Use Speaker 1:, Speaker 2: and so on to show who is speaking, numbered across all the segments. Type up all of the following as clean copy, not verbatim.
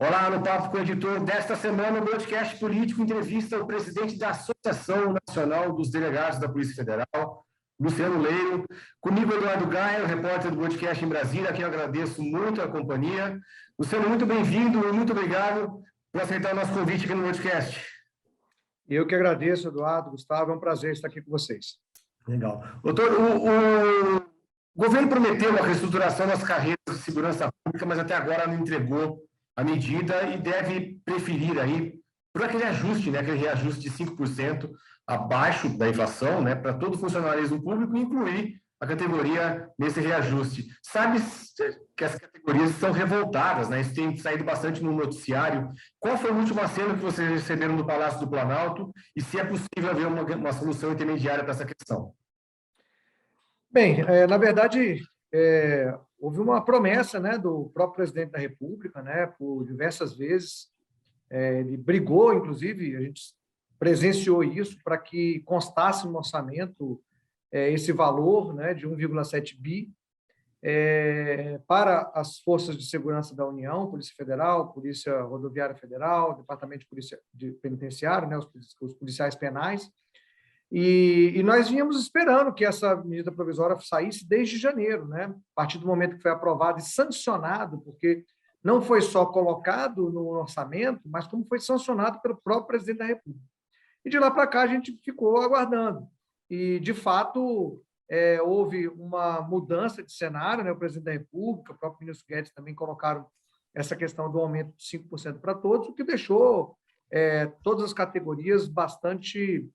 Speaker 1: Olá, no Papo com o Editor. Desta semana, o podcast político entrevista o presidente da Associação Nacional dos Delegados da Polícia Federal, Luciano Leiro. Comigo, Eduardo Gaia, repórter do podcast em Brasília, a quem eu agradeço muito a companhia. Luciano, muito bem-vindo e muito obrigado por aceitar o nosso convite aqui no podcast.
Speaker 2: Eu que agradeço, Eduardo, Gustavo, é um prazer estar aqui com vocês.
Speaker 1: Legal. Doutor, o governo prometeu uma reestruturação das carreiras de segurança pública, mas até agora não entregou a medida e deve preferir aí por aquele ajuste, né, aquele reajuste de 5% abaixo da inflação, né, para todo o funcionalismo público, incluir a categoria nesse reajuste. Sabe que as categorias estão revoltadas, né? Isso tem saído bastante no noticiário. Qual foi o último aceno que vocês receberam do Palácio do Planalto e se é possível haver uma solução intermediária para essa questão?
Speaker 2: Bem, na verdade, houve uma promessa, né, do próprio presidente da República, né, por diversas vezes. Ele brigou, inclusive, a gente presenciou isso para que constasse no orçamento esse valor, né, de 1,7 bi para as forças de segurança da União, Polícia Federal, Polícia Rodoviária Federal, Departamento de Polícia Penitenciário, né, os policiais penais. E nós vínhamos esperando que essa medida provisória saísse desde janeiro, né? A partir do momento que foi aprovado e sancionado, porque não foi só colocado no orçamento, mas como foi sancionado pelo próprio presidente da República. E de lá para cá a gente ficou aguardando. E, de fato, houve uma mudança de cenário, né? O presidente da República, o próprio ministro Guedes também colocaram essa questão do aumento de 5% para todos, o que deixou todas as categorias bastante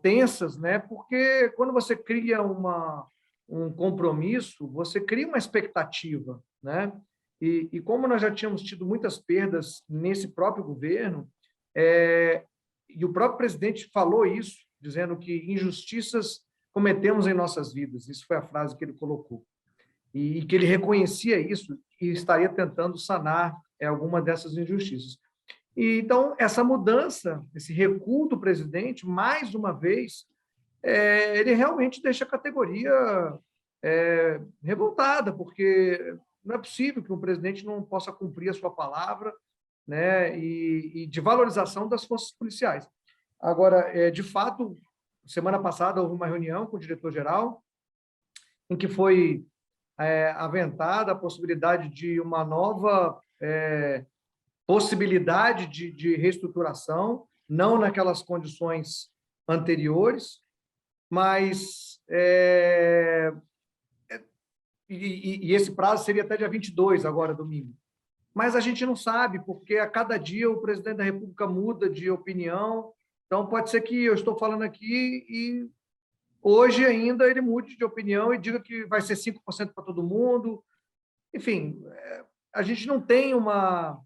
Speaker 2: tensas, né? Porque quando você cria um compromisso, você cria uma expectativa, né? E como nós já tínhamos tido muitas perdas nesse próprio governo, e o próprio presidente falou isso, dizendo que injustiças cometemos em nossas vidas, isso foi a frase que ele colocou, e que ele reconhecia isso e estaria tentando sanar alguma dessas injustiças. E, então, essa mudança, esse recuo do presidente, mais uma vez, ele realmente deixa a categoria revoltada, porque não é possível que um presidente não possa cumprir a sua palavra, né, e de valorização das forças policiais. Agora, de fato, semana passada houve uma reunião com o diretor-geral, em que foi aventada a possibilidade de uma nova possibilidade de reestruturação, não naquelas condições anteriores, mas e esse prazo seria até dia 22, agora, domingo. Mas a gente não sabe, porque a cada dia o presidente da República muda de opinião, então pode ser que eu estou falando aqui e hoje ainda ele mude de opinião e diga que vai ser 5% para todo mundo. Enfim, a gente não tem uma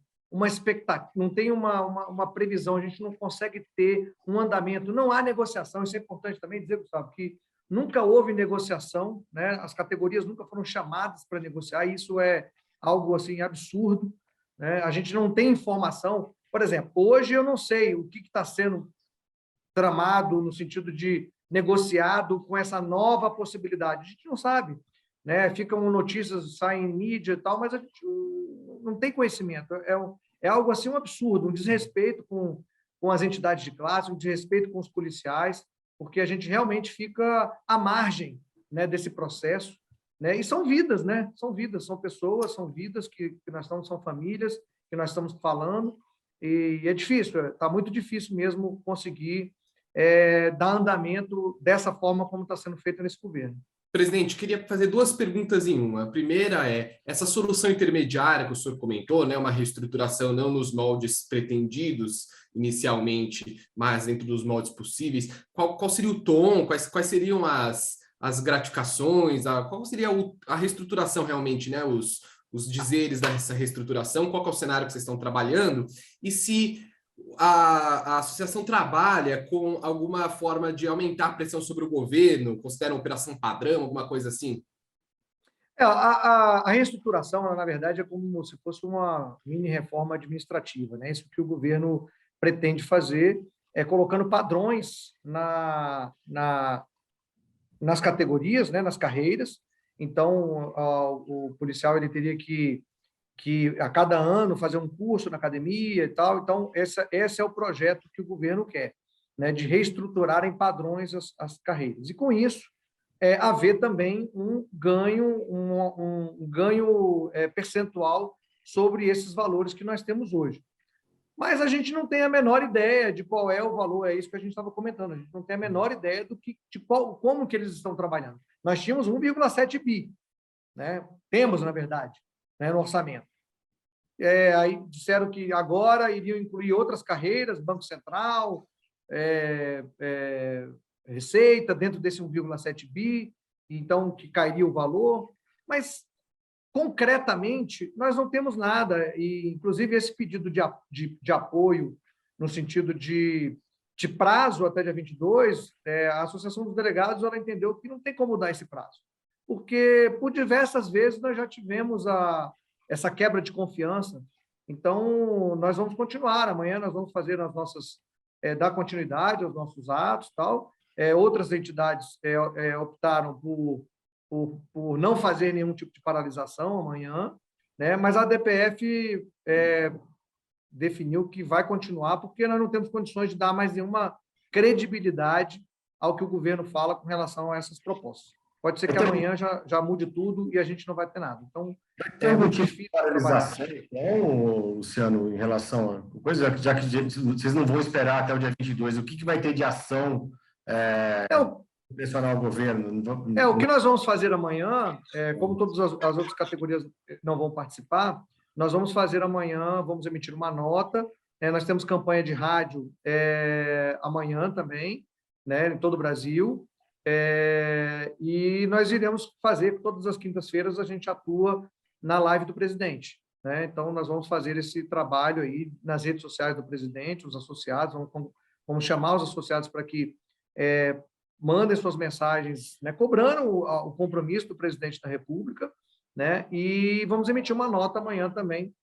Speaker 2: expectativa, não tem uma previsão, a gente não consegue ter um andamento, não há negociação, isso é importante também dizer, Gustavo, que nunca houve negociação, né? As categorias nunca foram chamadas para negociar, e isso é algo assim absurdo, né? A gente não tem informação, por exemplo, hoje eu não sei o que está sendo tramado no sentido de negociado com essa nova possibilidade, a gente não sabe, né? Ficam notícias, saem em mídia e tal, mas a gente não tem conhecimento. É algo assim um absurdo, um desrespeito com as entidades de classe, um desrespeito com os policiais, porque a gente realmente fica à margem, né, desse processo, né? E são vidas, né? São vidas, são pessoas, são vidas que nós estamos, são famílias que nós estamos falando, e é difícil, está muito difícil mesmo conseguir dar andamento dessa forma como está sendo feito nesse governo.
Speaker 3: Presidente, queria fazer duas perguntas em uma. A primeira é, essa solução intermediária que o senhor comentou, né, uma reestruturação não nos moldes pretendidos inicialmente, mas dentro dos moldes possíveis, qual seria o tom, quais seriam as gratificações, qual seria a reestruturação realmente, né, os dizeres dessa reestruturação, qual é o cenário que vocês estão trabalhando, e se a associação trabalha com alguma forma de aumentar a pressão sobre o governo, considera uma operação padrão, alguma coisa assim?
Speaker 2: A reestruturação, na verdade, é como se fosse uma mini reforma administrativa, né? Isso que o governo pretende fazer é colocando padrões nas categorias, né? Nas carreiras. Então, o policial ele teria que que a cada ano fazer um curso na academia e tal. Então, esse é o projeto que o governo quer, né, de reestruturar em padrões as carreiras. E, com isso, haver também um ganho percentual sobre esses valores que nós temos hoje. Mas a gente não tem a menor ideia de qual é o valor, é isso que a gente estava comentando, a gente não tem a menor ideia como que eles estão trabalhando. Nós tínhamos 1,7 bi, né? Temos, na verdade, né, no orçamento. Aí disseram que agora iriam incluir outras carreiras, Banco Central, Receita, dentro desse 1,7 bi, então que cairia o valor, mas concretamente nós não temos nada, e inclusive esse pedido de apoio, no sentido de prazo até dia 22, a Associação dos Delegados ela entendeu que não tem como dar esse prazo, porque por diversas vezes nós já tivemos essa quebra de confiança. Então, nós vamos continuar. Amanhã nós vamos fazer as nossas, dar continuidade aos nossos atos, tal. Outras entidades optaram por não fazer nenhum tipo de paralisação amanhã, né? Mas a DPF definiu que vai continuar, porque nós não temos condições de dar mais nenhuma credibilidade ao que o governo fala com relação a essas propostas. Pode ser que amanhã já mude tudo e a gente não vai ter nada. Então,
Speaker 1: tem algum tipo de paralisação, então, Luciano, em relação a coisa, já que vocês não vão esperar até o dia 22, o que vai ter de ação pressionar o governo?
Speaker 2: O que nós vamos fazer amanhã, como todas as outras categorias não vão participar, nós vamos fazer amanhã, vamos emitir uma nota. Nós temos campanha de rádio amanhã também, né, em todo o Brasil. E nós iremos fazer, todas as quintas-feiras, a gente atua na live do presidente, né? Então, nós vamos fazer esse trabalho aí nas redes sociais do presidente, os associados, vamos chamar os associados para que mandem suas mensagens, né, cobrando o compromisso do presidente da República, né? E vamos emitir uma nota amanhã também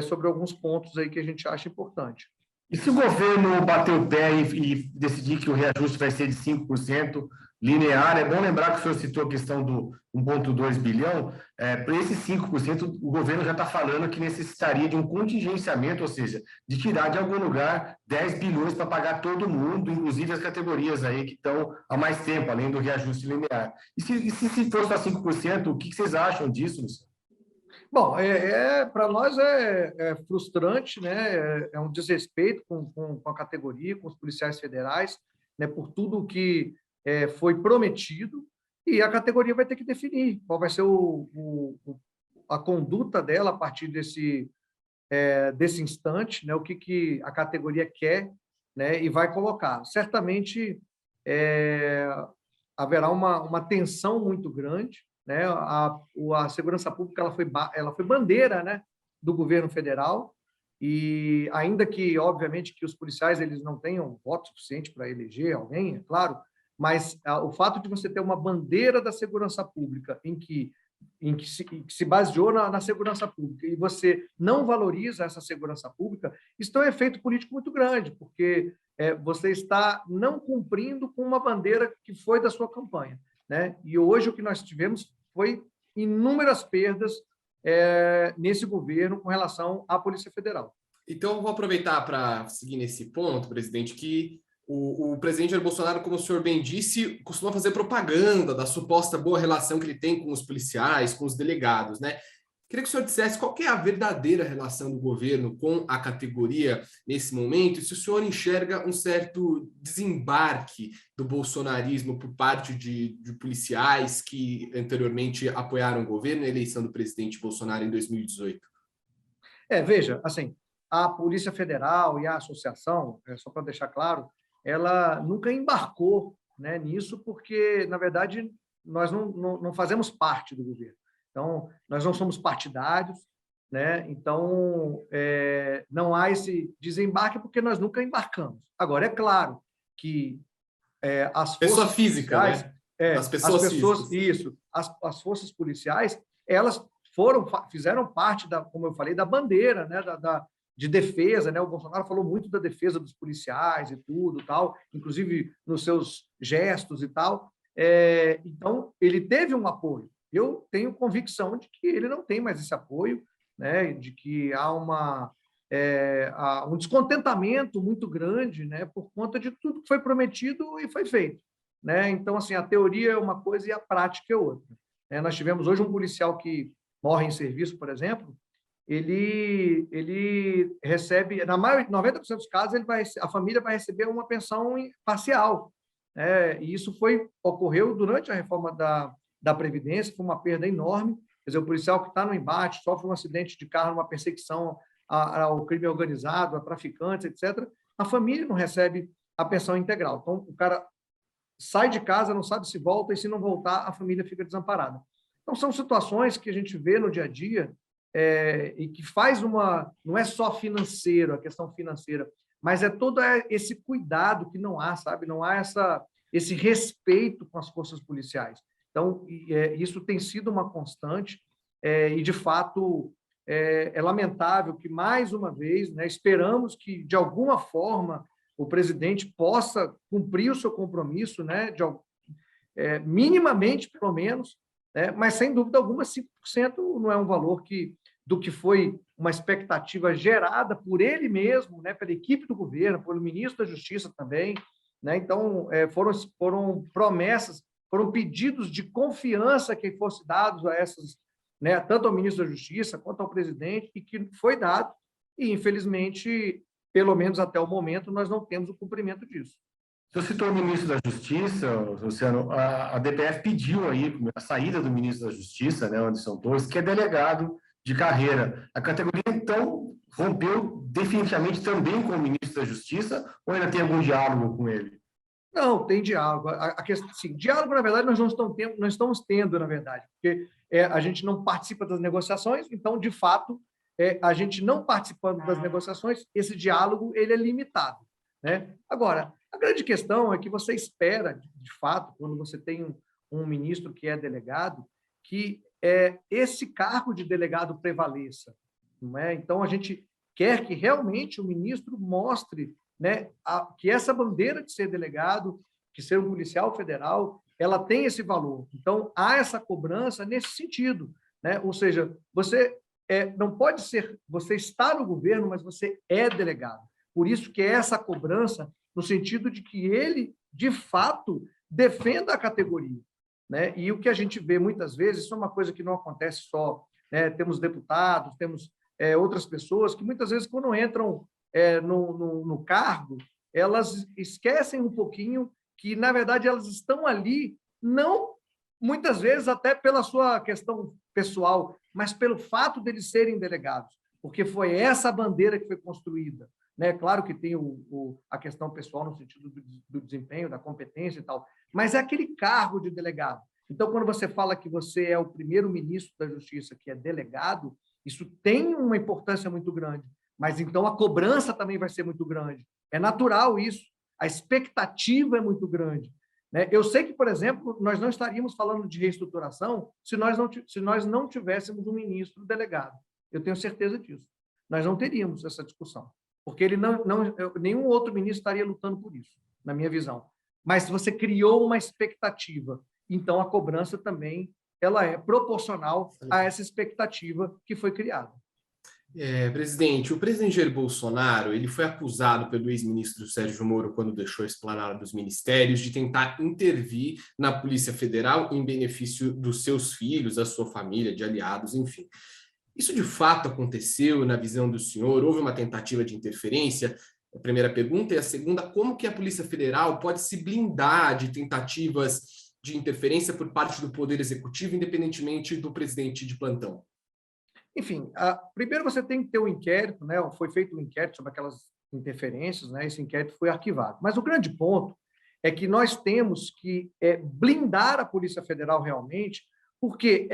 Speaker 2: sobre alguns pontos aí que a gente acha importante.
Speaker 1: E se o governo bater o pé e decidir que o reajuste vai ser de 5%, linear, é bom lembrar que o senhor citou a questão do 1,2 bilhão, para esses 5%, o governo já está falando que necessitaria de um contingenciamento, ou seja, de tirar de algum lugar 10 bilhões para pagar todo mundo, inclusive as categorias aí que estão há mais tempo, além do reajuste linear. E se for só 5%, o que vocês acham disso, Luciano?
Speaker 2: Bom, para nós é frustrante, né? É um desrespeito com a categoria, com os policiais federais, né? Por tudo que foi prometido, e a categoria vai ter que definir qual vai ser a conduta dela a partir desse instante, né? O que a categoria quer, né? E vai colocar. Certamente haverá uma tensão muito grande, né? A segurança pública ela foi bandeira, né, do governo federal, e ainda que, obviamente, que os policiais eles não tenham voto suficiente para eleger alguém, é claro, mas o fato de você ter uma bandeira da segurança pública em que se baseou na segurança pública e você não valoriza essa segurança pública, isso tem um efeito político muito grande, porque você está não cumprindo com uma bandeira que foi da sua campanha, né? E hoje o que nós tivemos foi inúmeras perdas nesse governo com relação à Polícia Federal.
Speaker 3: Então, eu vou aproveitar para seguir nesse ponto, presidente, que o presidente Jair Bolsonaro, como o senhor bem disse, costuma fazer propaganda da suposta boa relação que ele tem com os policiais, com os delegados, né? Queria que o senhor dissesse qual que é a verdadeira relação do governo com a categoria nesse momento, e se o senhor enxerga um certo desembarque do bolsonarismo por parte de policiais que anteriormente apoiaram o governo na eleição do presidente Bolsonaro em 2018.
Speaker 2: Veja, assim, a Polícia Federal e a associação, só para deixar claro, ela nunca embarcou, né, nisso, porque, na verdade, nós não fazemos parte do governo. Então, nós não somos partidários, né? Então, não há esse desembarque porque nós nunca embarcamos. Agora, é claro que as forças
Speaker 3: policiais, né?
Speaker 2: As forças policiais, elas fizeram parte como eu falei, da bandeira, né? De defesa, né? O Bolsonaro falou muito da defesa dos policiais e tudo, tal, inclusive nos seus gestos e tal. Então, ele teve um apoio. Eu tenho convicção de que ele não tem mais esse apoio, né, de que há um descontentamento muito grande, né, por conta de tudo que foi prometido e foi feito, né? Então, assim, a teoria é uma coisa e a prática é outra. Nós tivemos hoje um policial que morre em serviço, por exemplo, ele recebe, na maioria, 90% dos casos, a família vai receber uma pensão parcial, né? E isso ocorreu durante a reforma da Previdência, foi uma perda enorme. Quer dizer, o policial que está no embate, sofre um acidente de carro, uma perseguição ao crime organizado, a traficantes, etc., a família não recebe a pensão integral. Então, o cara sai de casa, não sabe se volta, e se não voltar, a família fica desamparada. Então, são situações que a gente vê no dia a dia e que faz não é só financeiro, a questão financeira, mas é todo esse cuidado que não há, sabe? Não há esse respeito com as forças policiais. Então, isso tem sido uma constante e, de fato, é lamentável que, mais uma vez, né, esperamos que, de alguma forma, o presidente possa cumprir o seu compromisso, né, minimamente, pelo menos, né, mas, sem dúvida alguma, 5% não é um valor do que foi uma expectativa gerada por ele mesmo, né, pela equipe do governo, pelo ministro da Justiça também, né? Então, foram promessas, foram pedidos de confiança que fossem dados a essas, né, tanto ao ministro da Justiça quanto ao presidente, e que foi dado, e, infelizmente, pelo menos até o momento, nós não temos o cumprimento disso.
Speaker 1: Você citou o ministro da Justiça, Luciano, a DPF pediu aí a saída do ministro da Justiça, né, Anderson Torres, que é delegado de carreira. A categoria, então, rompeu definitivamente também com o ministro da Justiça, ou ainda tem algum diálogo com ele?
Speaker 2: Não, tem diálogo. A questão, sim, diálogo, na verdade, nós não estamos tendo, na verdade, porque a gente não participa das negociações, então, de fato, a gente não participando das negociações, esse diálogo ele é limitado, né? Agora, a grande questão é que você espera, de fato, quando você tem um ministro que é delegado, que esse cargo de delegado prevaleça, não é? Então, a gente quer que realmente o ministro mostre, né, que essa bandeira de ser delegado, de ser um policial federal, ela tem esse valor. Então, há essa cobrança nesse sentido, né? Ou seja, você não pode ser, você está no governo, mas você é delegado. Por isso que é essa cobrança, no sentido de que ele, de fato, defenda a categoria, né? E o que a gente vê muitas vezes, isso é uma coisa que não acontece só, né? Temos deputados, temos outras pessoas que muitas vezes, quando entram no cargo, elas esquecem um pouquinho que, na verdade, elas estão ali, não muitas vezes até pela sua questão pessoal, mas pelo fato deles serem delegados, porque foi essa bandeira que foi construída, né? Claro que tem a questão pessoal no sentido do desempenho, da competência e tal, mas é aquele cargo de delegado. Então, quando você fala que você é o primeiro-ministro da Justiça que é delegado, isso tem uma importância muito grande, mas então a cobrança também vai ser muito grande. É natural isso, a expectativa é muito grande, né? Eu sei que, por exemplo, nós não estaríamos falando de reestruturação se nós não tivéssemos um ministro delegado. Eu tenho certeza disso. Nós não teríamos essa discussão, porque nenhum outro ministro estaria lutando por isso, na minha visão. Mas se você criou uma expectativa, então a cobrança também ela é proporcional a essa expectativa que foi criada.
Speaker 3: Presidente, o presidente Jair Bolsonaro ele foi acusado pelo ex-ministro Sérgio Moro, quando deixou a esplanada dos ministérios, de tentar intervir na Polícia Federal em benefício dos seus filhos, da sua família, de aliados, enfim. Isso de fato aconteceu na visão do senhor? Houve uma tentativa de interferência? A primeira pergunta. E a segunda, como que a Polícia Federal pode se blindar de tentativas de interferência por parte do Poder Executivo, independentemente do presidente de plantão?
Speaker 2: Enfim, primeiro você tem que ter um inquérito, né? Foi feito um inquérito sobre aquelas interferências, né? Esse inquérito foi arquivado. Mas o grande ponto é que nós temos que blindar a Polícia Federal realmente, porque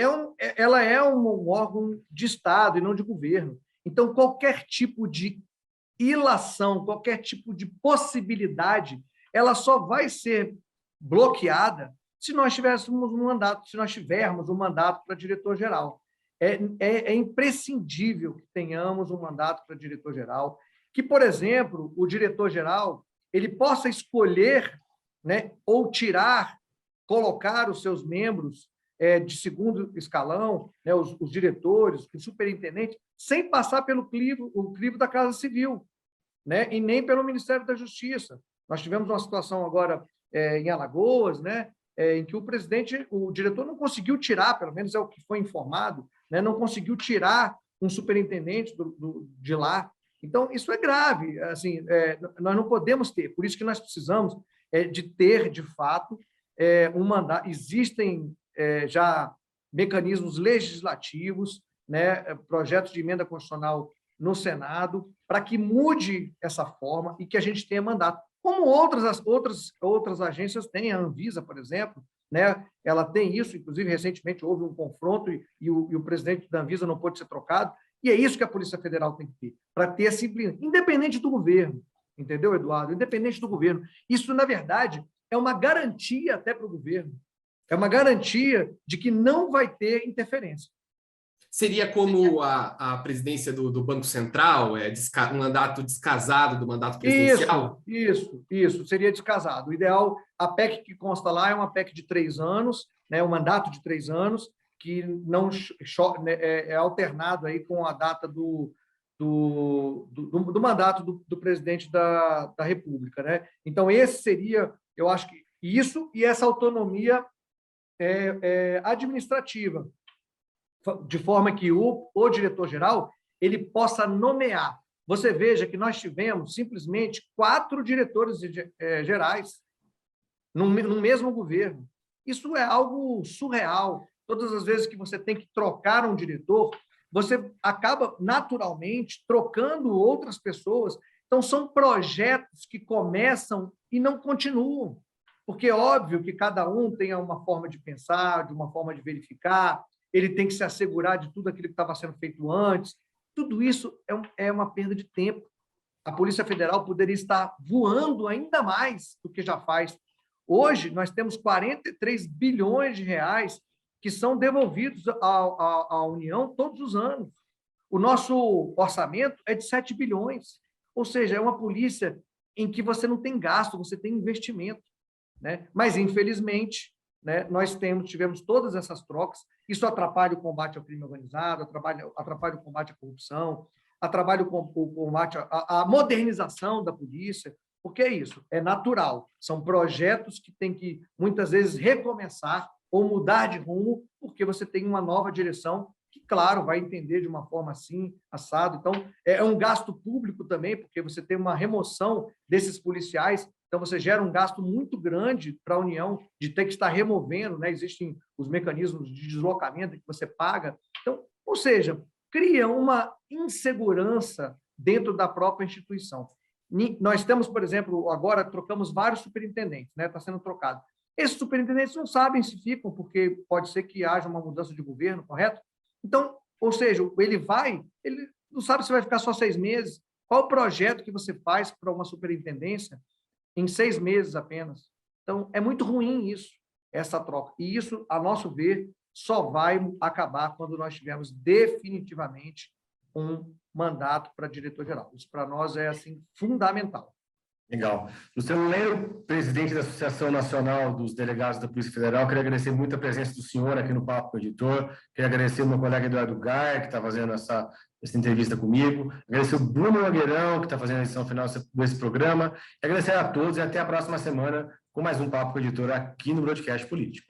Speaker 2: ela é um órgão de Estado e não de governo. Então, qualquer tipo de ilação, qualquer tipo de possibilidade, ela só vai ser bloqueada se nós tivermos um mandato para diretor-geral. É imprescindível que tenhamos um mandato para diretor-geral, que, por exemplo, o diretor-geral ele possa escolher, né, ou tirar, colocar os seus membros de segundo escalão, né, os diretores, os superintendentes, sem passar pelo o crivo da Casa Civil, né, e nem pelo Ministério da Justiça. Nós tivemos uma situação agora em Alagoas, né, em que o diretor não conseguiu tirar, pelo menos é o que foi informado, né, não conseguiu tirar um superintendente de lá. Então, isso é grave. Assim, nós não podemos ter, por isso que nós precisamos de ter, de fato, um mandato. Existem já mecanismos legislativos, né, projetos de emenda constitucional no Senado, para que mude essa forma e que a gente tenha mandato. Como outras agências têm, a Anvisa, por exemplo, né, ela tem isso, inclusive, recentemente houve um confronto e o presidente da Anvisa não pôde ser trocado, e é isso que a Polícia Federal tem que ter, para ter a disciplina, independente do governo, entendeu, Eduardo? Independente do governo. Isso, na verdade, é uma garantia até para o governo, é uma garantia de que não vai ter interferência.
Speaker 3: Seria como a presidência do Banco Central, um mandato descasado do mandato presidencial?
Speaker 2: Isso, seria descasado. O ideal, a PEC que consta lá é uma PEC de 3 anos, né, um mandato de 3 anos, que não é alternado aí com a data do mandato do presidente da República, né? Então, esse seria, eu acho que isso e essa autonomia administrativa, de forma que o diretor-geral ele possa nomear. Você veja que nós tivemos simplesmente 4 diretores gerais no mesmo governo. Isso é algo surreal. Todas as vezes que você tem que trocar um diretor, você acaba naturalmente trocando outras pessoas. Então, são projetos que começam e não continuam, porque é óbvio que cada um tem uma forma de pensar, de uma forma de verificar, ele tem que se assegurar de tudo aquilo que estava sendo feito antes. Tudo isso é uma perda de tempo. A Polícia Federal poderia estar voando ainda mais do que já faz. Hoje, nós temos 43 bilhões de reais que são devolvidos à União todos os anos. O nosso orçamento é de 7 bilhões. Ou seja, é uma polícia em que você não tem gasto, você tem investimento, né? Mas, infelizmente, né, nós tivemos todas essas trocas. Isso atrapalha o combate ao crime organizado, atrapalha o combate à corrupção, atrapalha o combate à modernização da polícia, porque é isso, é natural. São projetos que têm que, muitas vezes, recomeçar ou mudar de rumo, porque você tem uma nova direção que, claro, vai entender de uma forma assim, assado. Então, é um gasto público também, porque você tem uma remoção desses policiais. Então, você gera um gasto muito grande para a União de ter que estar removendo, né? Existem os mecanismos de deslocamento que você paga. Então, ou seja, cria uma insegurança dentro da própria instituição. Nós temos, por exemplo, agora trocamos vários superintendentes, né? Está sendo trocado. Esses superintendentes não sabem se ficam, porque pode ser que haja uma mudança de governo, correto? Então, ou seja, ele não sabe se vai ficar só 6 meses. Qual o projeto que você faz para uma superintendência em 6 meses apenas? Então, é muito ruim isso, essa troca. E isso, a nosso ver, só vai acabar quando nós tivermos definitivamente um mandato para diretor-geral. Isso, para nós, é assim, fundamental.
Speaker 1: Legal. Luciano Leiro, presidente da Associação Nacional dos Delegados da Polícia Federal, queria agradecer muito a presença do senhor aqui no Papo com o Editor, queria agradecer ao meu colega Eduardo Gaia, que está fazendo essa entrevista comigo, agradecer o Bruno Nogueirão, que está fazendo a edição final desse programa, e agradecer a todos e até a próxima semana com mais um Papo com o Editor aqui no Broadcast Político.